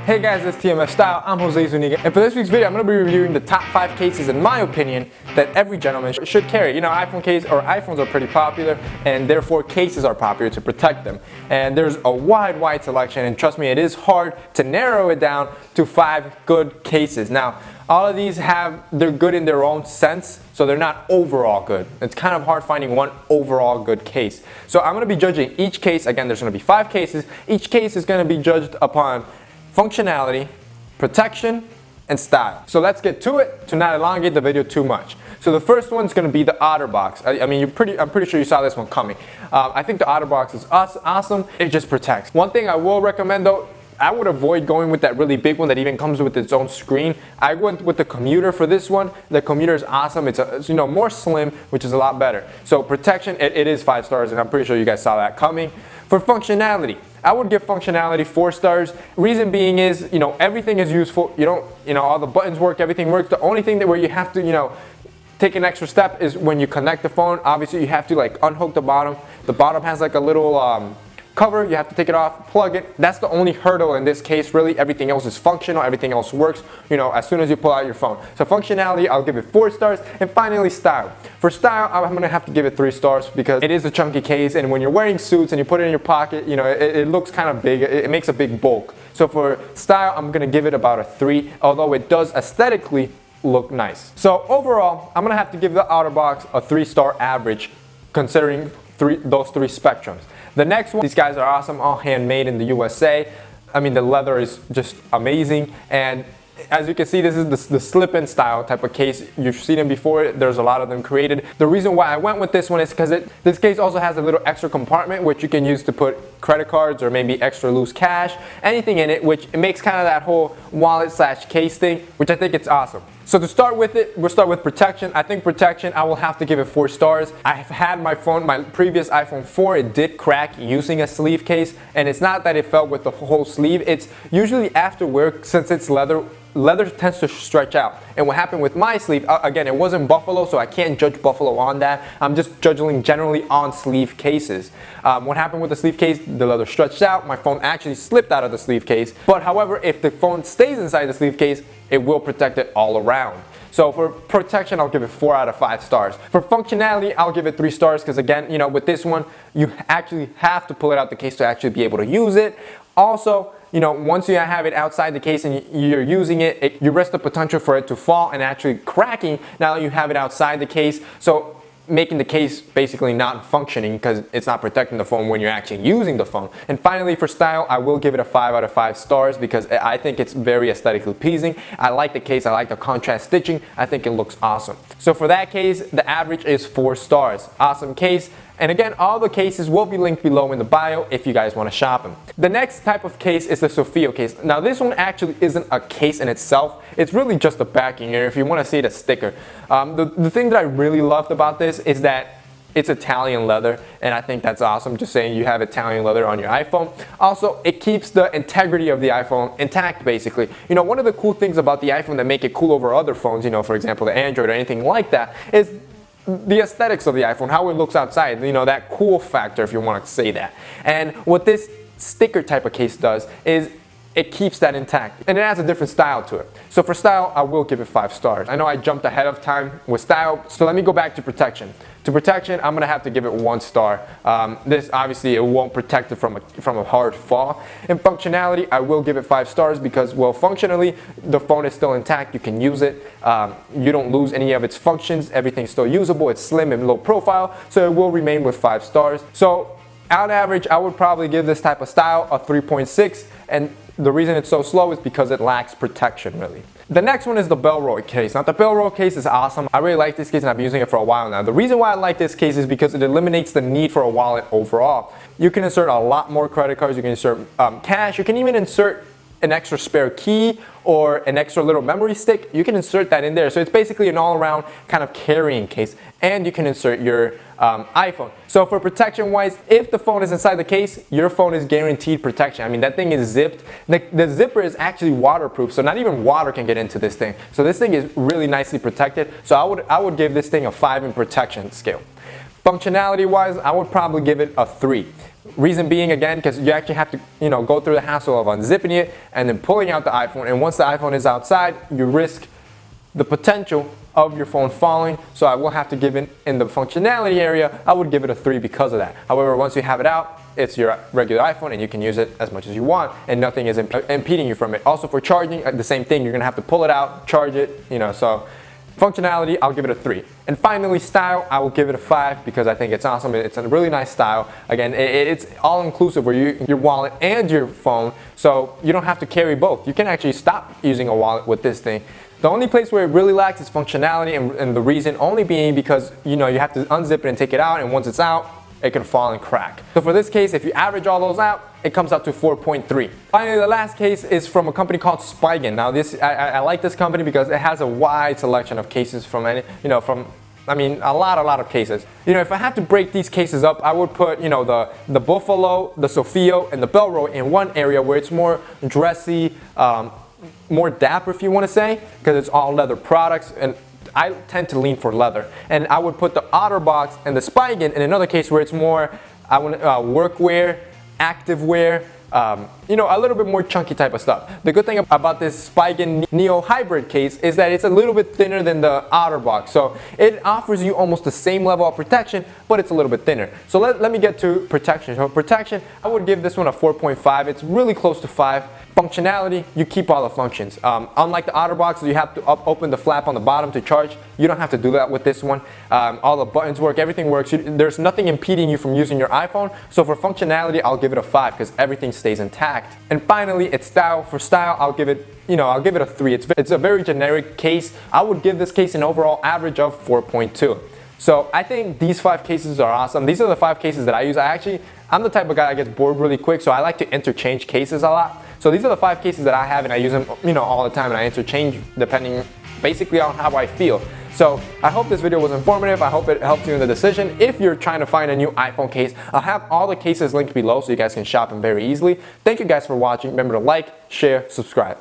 Hey guys, it's TMF Style. I'm Jose Zuniga, and for this week's video, I'm going to be reviewing the top 5 cases, in my opinion, that every gentleman should carry. You know, iPhones are pretty popular, and therefore cases are popular to protect them. And there's a wide selection, and trust me, it is hard to narrow it down to 5 good cases. Now, all of these they're good in their own sense, so they're not overall good. It's kind of hard finding one overall good case. So I'm going to be judging each case. Again, there's going to be 5 cases. Each case is going to be judged upon functionality, protection, and style. So let's get to it to not elongate the video too much. So the first one's going to be the OtterBox. I'm pretty sure you saw this one coming. I think the OtterBox is awesome. It just protects. One thing I will recommend though, I would avoid going with that really big one that even comes with its own screen. I went with the Commuter for this one. The Commuter is awesome. It's more slim, which is a lot better. So protection, it is 5 stars, and I'm pretty sure you guys saw that coming. For functionality, I would give functionality 4 stars. Reason being is, everything is useful. All the buttons work, everything works. The only thing where you have to, take an extra step is when you connect the phone. Obviously, you have to unhook the bottom. The bottom has a little cover. You have to take it off, plug it. That's the only hurdle in this case. Really, everything else is functional. Everything else works. As soon as you pull out your phone. So functionality, I'll give it 4 stars. And finally, style. For style, I'm gonna have to give it 3 stars because it is a chunky case, and when you're wearing suits and you put it in your pocket, it looks kind of big. It makes a big bulk. So for style, I'm gonna give it about a 3, although it does aesthetically look nice. So overall, I'm gonna have to give the OtterBox a 3-star average, considering those 3 spectrums. The next one, these guys are awesome, all handmade in the USA. I mean, the leather is just amazing, and as you can see, this is the slip-in style type of case. You've seen them before. There's a lot of them created. The reason why I went with this one is because this case also has a little extra compartment which you can use to put credit cards or maybe extra loose cash, anything in it, which it makes kind of that whole wallet/case thing, which I think it's awesome. So to start with we'll start with protection. I think protection, I will have to give it 4 stars. I've had my previous iPhone 4, it did crack using a sleeve case, and it's not that it fell with the whole sleeve. It's usually after work, since it's leather tends to stretch out. And what happened with my sleeve, again, it wasn't Buffalo, so I can't judge Buffalo on that. I'm just judging generally on sleeve cases. What happened with the sleeve case, the leather stretched out, my phone actually slipped out of the sleeve case. But however, if the phone stays inside the sleeve case, it will protect it all around. So for protection, I'll give it 4 out of 5 stars. For functionality, I'll give it 3 stars because again, with this one, you actually have to pull it out the case to actually be able to use it. Also, once you have it outside the case and you're using it, you risk the potential for it to fall and actually cracking now that you have it outside the case. So making the case basically not functioning because it's not protecting the phone when you're actually using the phone. And finally, for style, I will give it a 5 out of 5 stars because I think it's very aesthetically pleasing. I like the case. I like the contrast stitching. I think it looks awesome. So for that case, the average is 4 stars. Awesome case. And again, all the cases will be linked below in the bio if you guys want to shop them. The next type of case is the SOFFIO case. Now this one actually isn't a case in itself. It's really just a backing here if you want to see the sticker. The thing that I really loved about this is that it's Italian leather, and I think that's awesome. Just saying you have Italian leather on your iPhone. Also, it keeps the integrity of the iPhone intact, basically. One of the cool things about the iPhone that make it cool over other phones, for example, the Android or anything like that, is the aesthetics of the iPhone, how it looks outside, that cool factor, if you want to say that. And what this sticker type of case does is it keeps that intact, and it has a different style to it. So for style, I will give it 5 stars. I know I jumped ahead of time with style, so let me go back to protection. To protection, I'm gonna have to give it 1 star. This obviously it won't protect it from a hard fall. In functionality, I will give it 5 stars because, well, functionally the phone is still intact. You can use it. You don't lose any of its functions. Everything's still usable. It's slim and low profile, so it will remain with 5 stars. So on average, I would probably give this type of style a 3.6, and the reason it's so slow is because it lacks protection, really. The next one is the BELI case. Now the BELI case is awesome. I really like this case and I've been using it for a while now. The reason why I like this case is because it eliminates the need for a wallet overall. You can insert a lot more credit cards, you can insert cash, you can even insert an extra spare key or an extra little memory stick. You can insert that in there. So it's basically an all-around kind of carrying case, and you can insert your iPhone. So for protection wise, if the phone is inside the case, your phone is guaranteed protection. I mean, that thing is zipped. The zipper is actually waterproof, so not even water can get into this thing. So this thing is really nicely protected. So I would give this thing a 5 in protection scale. Functionality wise, I would probably give it a 3. Reason being, again, because you actually have to, go through the hassle of unzipping it and then pulling out the iPhone. And once the iPhone is outside, you risk the potential of your phone falling. So I will have to give it, in the functionality area, I would give it a 3 because of that. However, once you have it out, it's your regular iPhone and you can use it as much as you want and nothing is impeding you from it. Also for charging, the same thing, you're gonna have to pull it out, charge it, so functionality, I'll give it a 3. And finally, style, I will give it a 5 because I think it's awesome. It's a really nice style. Again, it's all inclusive where your wallet and your phone, so you don't have to carry both. You can actually stop using a wallet with this thing. The only place where it really lacks is functionality, and the reason only being because you have to unzip it and take it out, and once it's out, it can fall and crack. So for this case, if you average all those out, it comes out to 4.3. Finally, the last case is from a company called SPIEGEN. Now I like this company because it has a wide selection of cases from a lot of cases. If I had to break these cases up, I would put, the Buffalo, the SOFFIO, and the Belroy in one area where it's more dressy, more dapper if you want to say, because it's all leather products, and I tend to lean for leather. And I would put the OtterBox and the SPIEGEN in another case where it's more, workwear, activewear, a little bit more chunky type of stuff. The good thing about this SPIEGEN NEO-HYDREN case is that it's a little bit thinner than the OtterBox. So it offers you almost the same level of protection, but it's a little bit thinner. So let me get to protection. So protection, I would give this one a 4.5. It's really close to 5. Functionality, you keep all the functions. Unlike the OtterBox, you have to open the flap on the bottom to charge. You don't have to do that with this one. All the buttons work, everything works. There's nothing impeding you from using your iPhone. So for functionality, I'll give it a 5 because everything stays intact. And finally, it's style. For style, I'll give it a 3. It's a very generic case. I would give this case an overall average of 4.2. So I think these 5 cases are awesome. These are the 5 cases that I use. I'm the type of guy that gets bored really quick, so I like to interchange cases a lot. So these are the 5 cases that I have, and I use them, all the time, and I interchange depending basically on how I feel. So I hope this video was informative. I hope it helps you in the decision. If you're trying to find a new iPhone case, I'll have all the cases linked below so you guys can shop them very easily. Thank you guys for watching. Remember to like, share, subscribe.